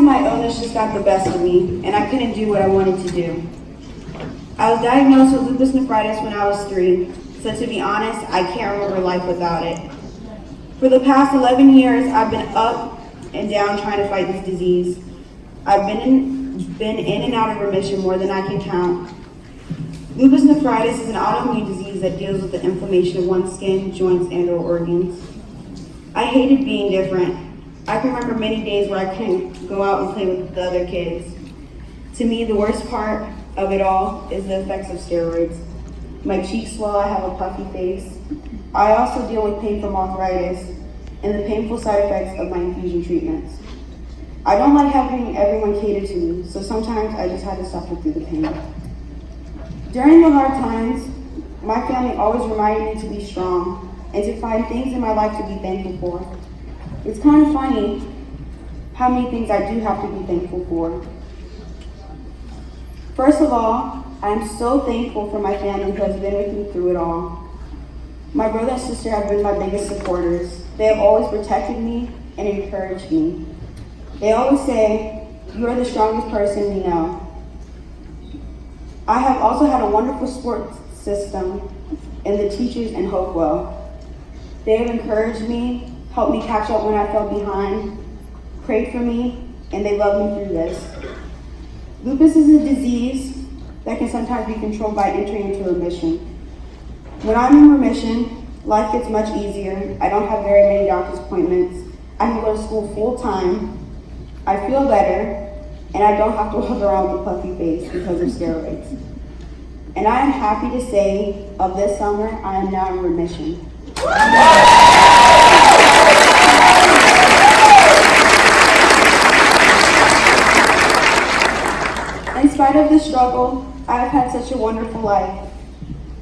my illness just got the best of me, and I couldn't do what I wanted to do. I was diagnosed with lupus nephritis when I was 3, so to be honest, I can't remember life without it. For the past 11 years, I've been up and down trying to fight this disease. I've been in and out of remission more than I can count. Lupus nephritis is an autoimmune disease that deals with the inflammation of one's skin, joints, and/or organs. I hated being different. I can remember many days where I couldn't go out and play with the other kids. To me, the worst part of it all is the effects of steroids. My cheeks swell, I have a puffy face. I also deal with pain from arthritis and the painful side effects of my infusion treatments. I don't like having everyone cater to me, so sometimes I just had to suffer through the pain. During the hard times, my family always reminded me to be strong and to find things in my life to be thankful for. It's kind of funny how many things I do have to be thankful for. First of all, I'm so thankful for my family who has been with me through it all. My brother and sister have been my biggest supporters. They have always protected me and encouraged me. They always say, "You are the strongest person we know." I have also had a wonderful support system and the teachers in Hopewell. They have encouraged me, helped me catch up when I fell behind, prayed for me, and they love me through this. Lupus is a disease that can sometimes be controlled by entering into remission. When I'm in remission, life gets much easier. I don't have very many doctor's appointments. I can go to school full time. I feel better, and I don't have to walk around with a puffy face because of steroids. And I am happy to say, of this summer, I am now in remission. In spite of the struggle, I have had such a wonderful life.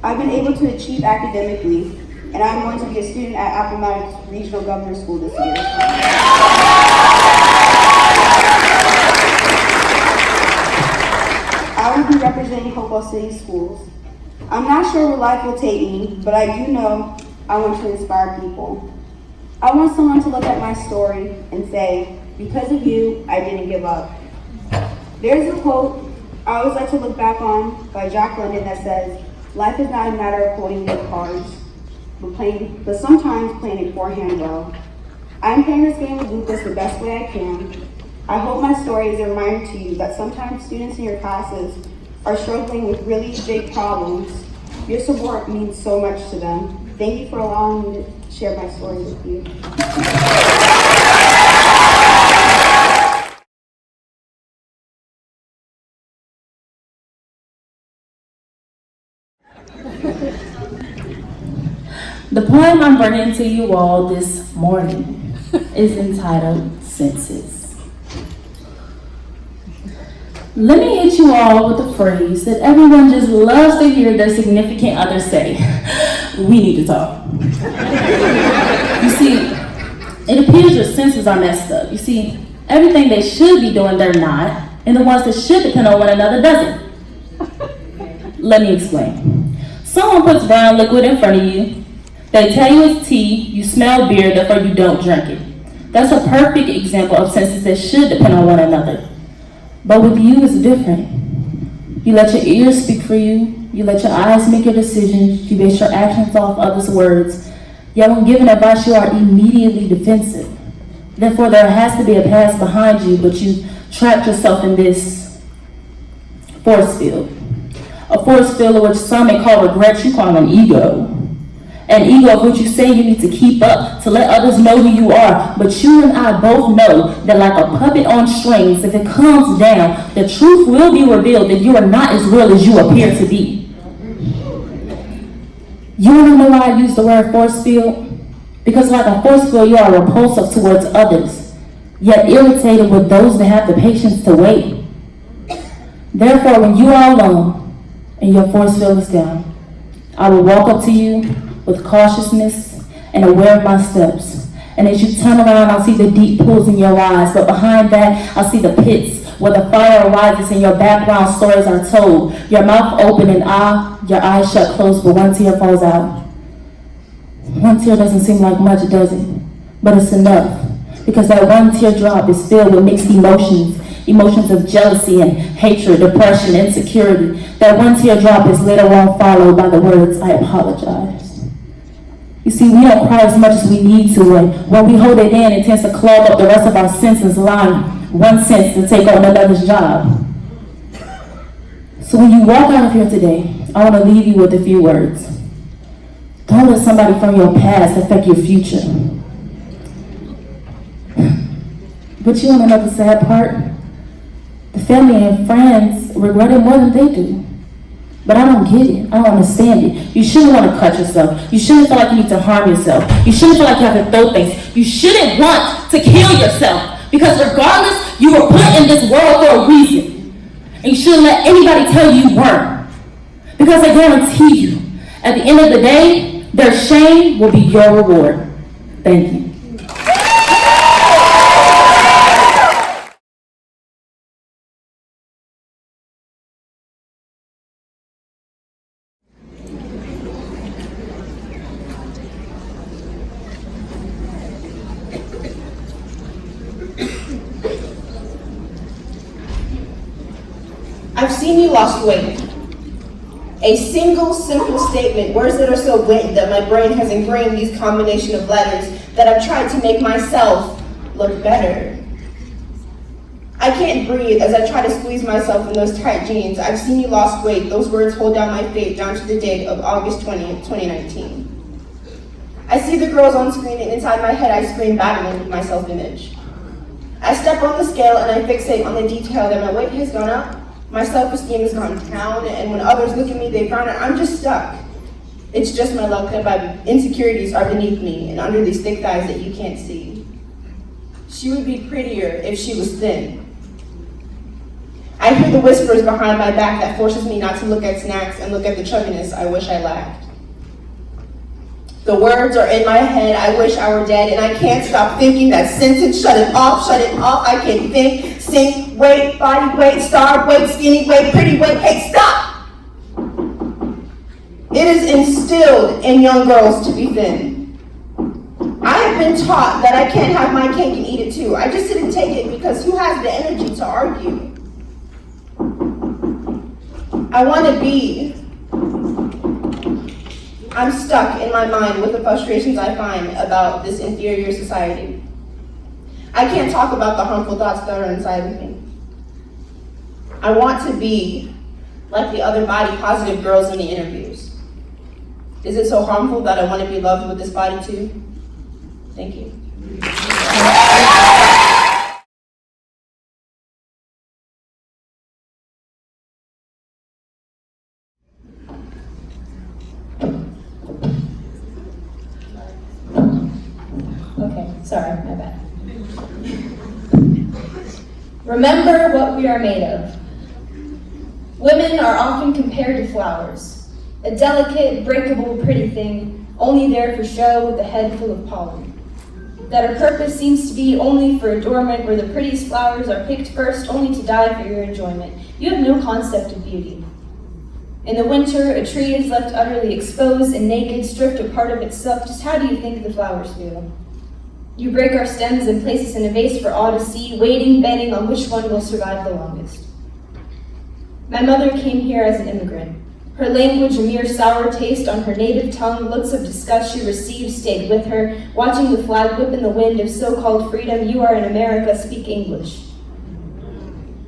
I've been able to achieve academically, and I'm going to be a student at Appomattox Regional Governor's School this year. I will be representing Hopewell City Schools. I'm not sure where life will take me, but I do know I want to inspire people. I want someone to look at my story and say, "Because of you, I didn't give up." There's a quote I always like to look back on by Jack London that says, "Life is not a matter of holding good cards, but sometimes playing it forehand well." I'm playing this game of lupus the best way I can. I hope my story is a reminder to you that sometimes students in your classes are struggling with really big problems. Your support means so much to them. Thank you for allowing me to share my story with you. The poem I'm bringing to you all this morning is entitled Senses. Let me hit you all with a phrase that everyone just loves to hear their significant other say. We need to talk. You see, it appears your senses are messed up. You see, everything they should be doing, they're not, and the ones that should depend on one another doesn't. Let me explain. Someone puts brown liquid in front of you. They tell you it's tea, you smell beer, therefore you don't drink it. That's a perfect example of senses that should depend on one another. But with you, it's different. You let your ears speak for you. You let your eyes make your decisions. You base your actions off others' words. Yet when given advice, you are immediately defensive. Therefore, there has to be a past behind you, but you trapped yourself in this force field. A force field of which some may call regret, you call an ego. An ego of which you say you need to keep up to let others know who you are. But you and I both know that like a puppet on strings, if it calms down, the truth will be revealed that you are not as real as you appear to be. You want to know why I use the word force field? Because like a force field, you are repulsive towards others, yet irritated with those that have the patience to wait. Therefore, when you are alone and your force field is down, I will walk up to you with cautiousness and aware of my steps. And as you turn around, I'll see the deep pools in your eyes, but behind that, I'll see the pits where the fire arises and your background stories are told. Your mouth open and your eyes shut closed, but one tear falls out. One tear doesn't seem like much, does it? But it's enough. Because that one teardrop is filled with mixed emotions, emotions of jealousy and hatred, depression, insecurity. That one teardrop is later on followed by the words, I apologize. You see, we don't cry as much as we need to, and when we hold it in, it tends to clog up the rest of our senses, allowing one sense to take on another's job. So when you walk out of here today, I want to leave you with a few words. Don't let somebody from your past affect your future. But you want another sad part? The family and friends regret it more than they do. But I don't get it. I don't understand it. You shouldn't want to cut yourself. You shouldn't feel like you need to harm yourself. You shouldn't feel like you have to throw things. You shouldn't want to kill yourself. Because regardless, you were put in this world for a reason. And you shouldn't let anybody tell you weren't. Because I guarantee you, at the end of the day, their shame will be your reward. Thank you. I've seen you lost weight. A single simple statement, words that are so blatant that my brain has ingrained these combination of letters that I've tried to make myself look better. I can't breathe as I try to squeeze myself in those tight jeans. I've seen you lost weight. Those words hold down my fate down to the date of August 20th, 2019. I see the girls on screen and inside my head I scream battling with my self-image. I step on the scale and I fixate on the detail that my weight has gone up. My self-esteem has gone down, and when others look at me, they frown, and I'm just stuck. It's just my luck that my insecurities are beneath me and under these thick thighs that you can't see. She would be prettier if she was thin. I hear the whispers behind my back that forces me not to look at snacks and look at the chubbiness I wish I lacked. The words are in my head, I wish I were dead, and I can't stop thinking that sentence, shut it off, I can think, sink, weight, body weight, starved weight, skinny weight, pretty weight, hey, stop! It is instilled in young girls to be thin. I have been taught that I can't have my cake and eat it too. I just didn't take it because who has the energy to argue? I want to be. I'm stuck in my mind with the frustrations I find about this inferior society. I can't talk about the harmful thoughts that are inside of me. I want to be like the other body positive girls in the interviews. Is it so harmful that I want to be loved with this body too? Thank you. Okay, sorry, my bad. Remember what we are made of. Women are often compared to flowers, a delicate, breakable, pretty thing, only there for show with a head full of pollen. That our purpose seems to be only for adornment, where the prettiest flowers are picked first only to die for your enjoyment. You have no concept of beauty. In the winter, a tree is left utterly exposed and naked, stripped a part of itself. Just how do you think the flowers feel? You break our stems and place us in a vase for all to see, waiting, betting on which one will survive the longest. My mother came here as an immigrant. Her language a mere sour taste on her native tongue, looks of disgust she received stayed with her. Watching the flag whip in the wind of so-called freedom, you are in America, speak English.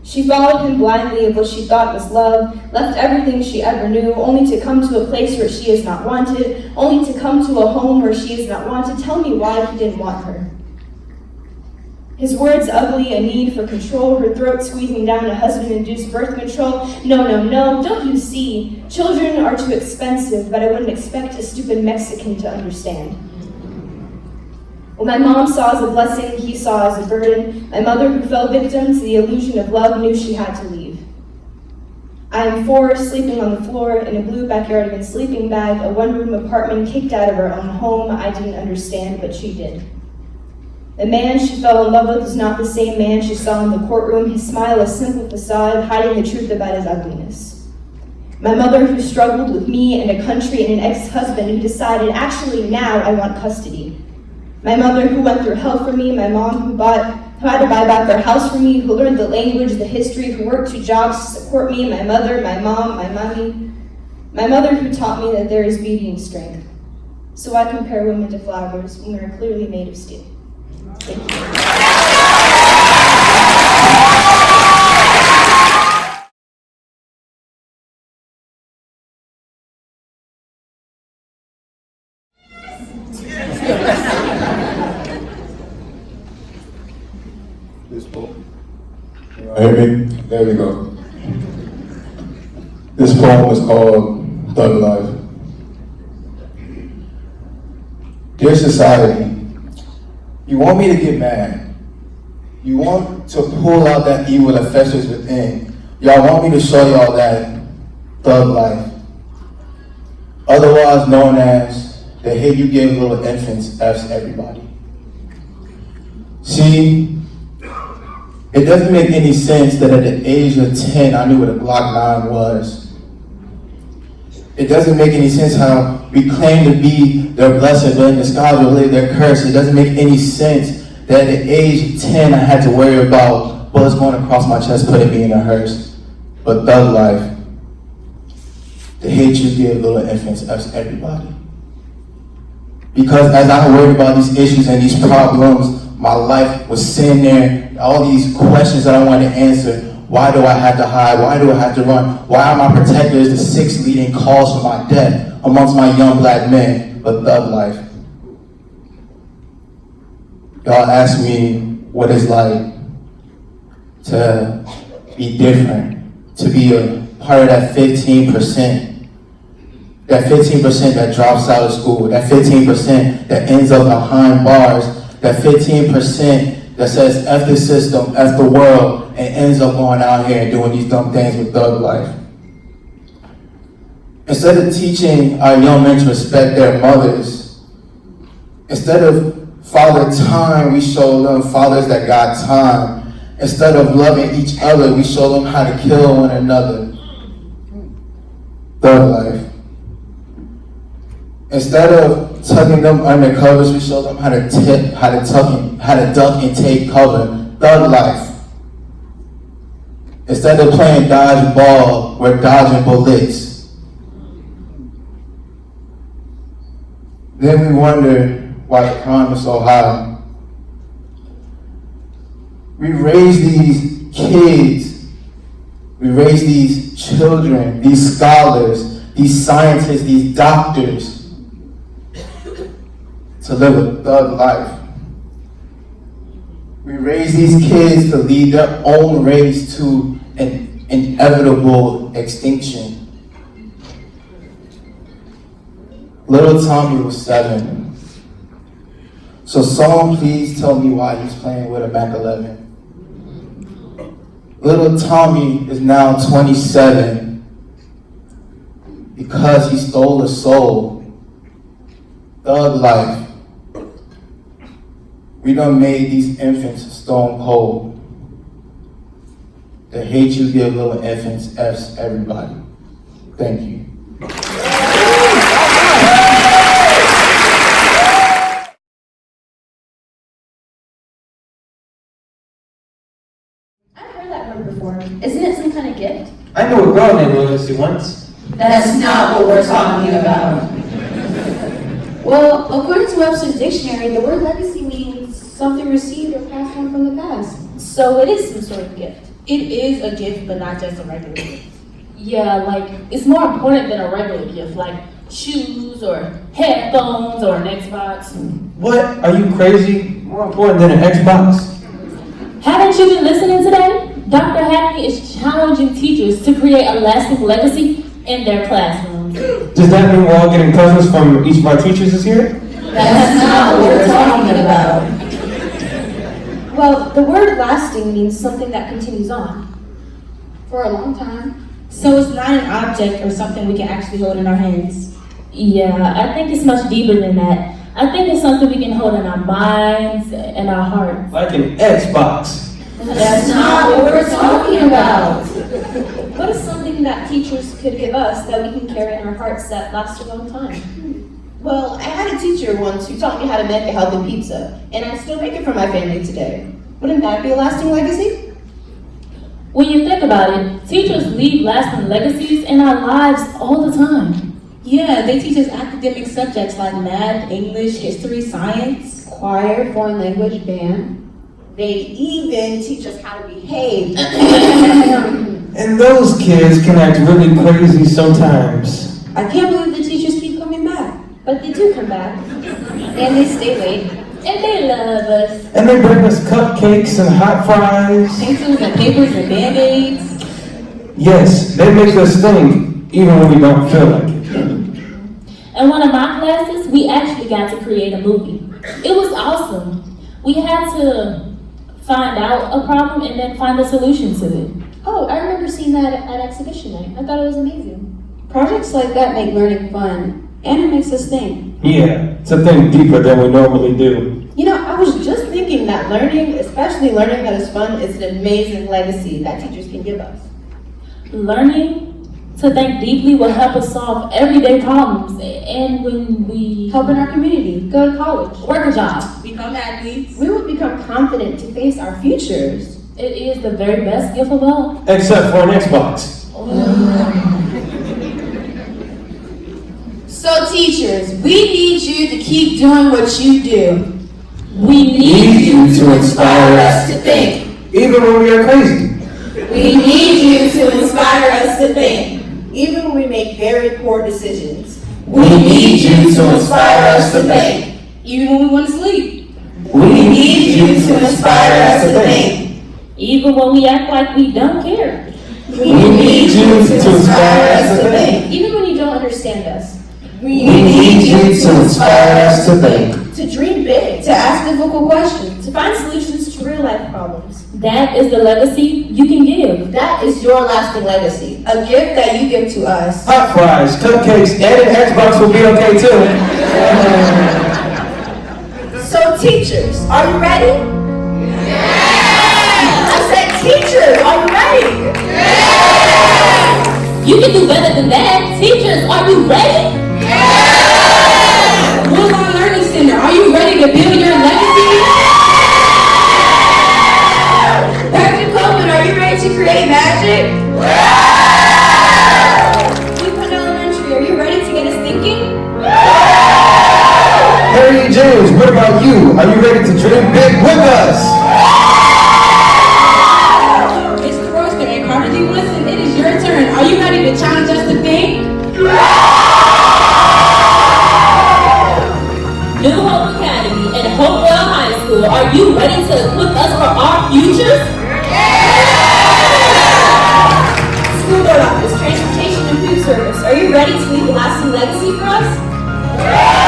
She followed him blindly of what she thought was love, left everything she ever knew, only to come to a place where she is not wanted, only to come to a home where she is not wanted. Tell me why he didn't want her. His words ugly, a need for control, her throat squeezing down a husband-induced birth control. No, no, no, don't you see? Children are too expensive, but I wouldn't expect a stupid Mexican to understand. What my mom saw as a blessing, he saw as a burden. My mother, who fell victim to the illusion of love, knew she had to leave. I am 4, sleeping on the floor in a blue backyardigan sleeping bag, a one-room apartment, kicked out of her own home. I didn't understand, but she did. The man she fell in love with was not the same man she saw in the courtroom, his smile a simple facade, hiding the truth about his ugliness. My mother, who struggled with me and a country, and an ex-husband who decided, actually now I want custody. My mother who went through hell for me, my mom who had to buy back their house for me, who learned the language, the history, who worked 2 jobs to support me, my mother, my mom, my mommy. My mother who taught me that there is beauty in strength. So I compare women to flowers when we are clearly made of steel. Thank you. This poem. Hear me? There we go. This poem is called Thug Life. Dear society, you want me to get mad. You want to pull out that evil that festers within. Y'all want me to show y'all that thug life. Otherwise known as the hate you give little infants F's everybody. See, it doesn't make any sense that at the age of 10, I knew what a Glock 9 was. It doesn't make any sense how we claim to be their blessed, but in disguise we live their curse. It doesn't make any sense that at the age of 10, I had to worry about bullets going across my chest, putting me in a hearse. But thug life, the hate you give little infants F's everybody. Because as I worried about these issues and these problems, my life was sitting there, all these questions that I wanted to answer. Why do I have to hide? Why do I have to run? Why are my protectors the 6 leading cause for my death amongst my young black men? But thug life. Y'all ask me what it's like to be different, to be a part of that 15%. That 15% that drops out of school, that 15% that ends up behind bars, that 15% that says F the system, F the world, and ends up going out here and doing these dumb things with thug life. Instead of teaching our young men to respect their mothers, instead of father time, we show them fathers that got time. Instead of loving each other, we show them how to kill one another. Thug life. Instead of tucking them under covers, we show them how to duck and take cover. Thug life. Instead of playing dodgeball, we're dodging bullets. Then we wonder why the crime is so high. We raise these kids, we raise these children, these scholars, these scientists, these doctors, to live a thug life. We raise these kids to lead their own race to an inevitable extinction. Little Tommy was 7. So someone please tell me why he's playing with a Mac 11. Little Tommy is now 27 because he stole a soul. Thug life. We done made these infants stone cold. The hate you give little infants F's everybody. Thank you. I've heard that word before. Isn't it some kind of gift? I knew a girl named Legacy once. That's not what we're talking about. Well, according to Webster's dictionary, the word legacy means something received or passed on from the past. So it is some sort of gift. It is a gift, but not just a regular gift. Yeah, like, it's more important than a regular gift, like shoes or headphones or an Xbox. What? Are you crazy? More important than an Xbox? Haven't you been listening today? Dr. Hackney is challenging teachers to create a lasting legacy in their classrooms. Does that mean we're all getting presents from each of our teachers this year? That's not what we're talking about. Well, the word lasting means something that continues on. For a long time. So it's not an object or something we can actually hold in our hands. Yeah, I think it's much deeper than that. I think it's something we can hold in our minds and our hearts. Like an Xbox. That's not what we're talking about. What is something that teachers could give us that we can carry in our hearts that lasts a long time? Well, I had a teacher once who taught me how to make a healthy pizza, and I still make it for my family today. Wouldn't that be a lasting legacy? When you think about it, teachers leave lasting legacies in our lives all the time. Yeah, they teach us academic subjects like math, English, history, science. Choir, foreign language, band. They even teach us how to behave. And those kids can act really crazy sometimes. I can't believe the teachers keep coming back. But they do come back. And they stay late. And they love us. And they bring us cupcakes and hot fries. Pencils and papers and band-aids. Yes, they make us think, even when we don't feel like it. In one of my classes, we actually got to create a movie. It was awesome. We had to find out a problem and then find a solution to it. Oh, I remember seeing that at exhibition night. I thought it was amazing. Projects like that make learning fun, and it makes us think. Yeah, to think deeper than we normally do. You know, I was just thinking that learning, especially learning that is fun, is an amazing legacy that teachers can give us. Learning to think deeply will help us solve everyday problems, and when we Help in our community. Go to college. work a job, Become athletes. We will become confident to face our futures. it is the very best gift of all. Except for an Xbox. So teachers, we need you to keep doing what you do. We need you to inspire us to think. Even when we are crazy. We need you to inspire us to think. Even when we make very poor decisions. We need you to inspire us to think. Even when we want to sleep. We need you to inspire us to think. even when we act like we don't care. We need you to inspire us to think. Even when you don't understand us. We need you to inspire us to think. To dream big. To ask difficult questions. To find solutions to real life problems. That is the legacy you can give. That is your lasting legacy. A gift that you give to us. Hot fries, cupcakes, and an Xbox will be okay too. So teachers, are you ready? Yeah! I said teachers, are you ready? You can do better than that. Teachers, are you ready? Woodlawn Learning Center, are you ready to build your legacy? Patrick Coleman, are you ready to create magic? Newport Elementary, are you ready to get us thinking? Harry James, what about you? Are you ready to dream big with us? It's the roaster and Carter G. Woodson, it is your turn. Are you ready to challenge us to think? New Hope Academy and Hopewell High School, are you ready to equip us for our futures? School board office, transportation and food service, are you ready to leave a lasting legacy for us?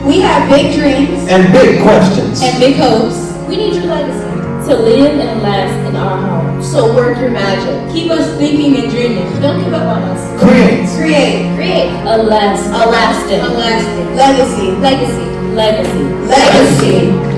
We have big dreams. And big questions. And big hopes. We need your legacy. To live and last in our homes. So work your magic. Keep us thinking and dreaming. Don't give up on us. Create. Create. Create. A lasting A lasting. A lasting Legacy. Legacy. legacy. Legacy.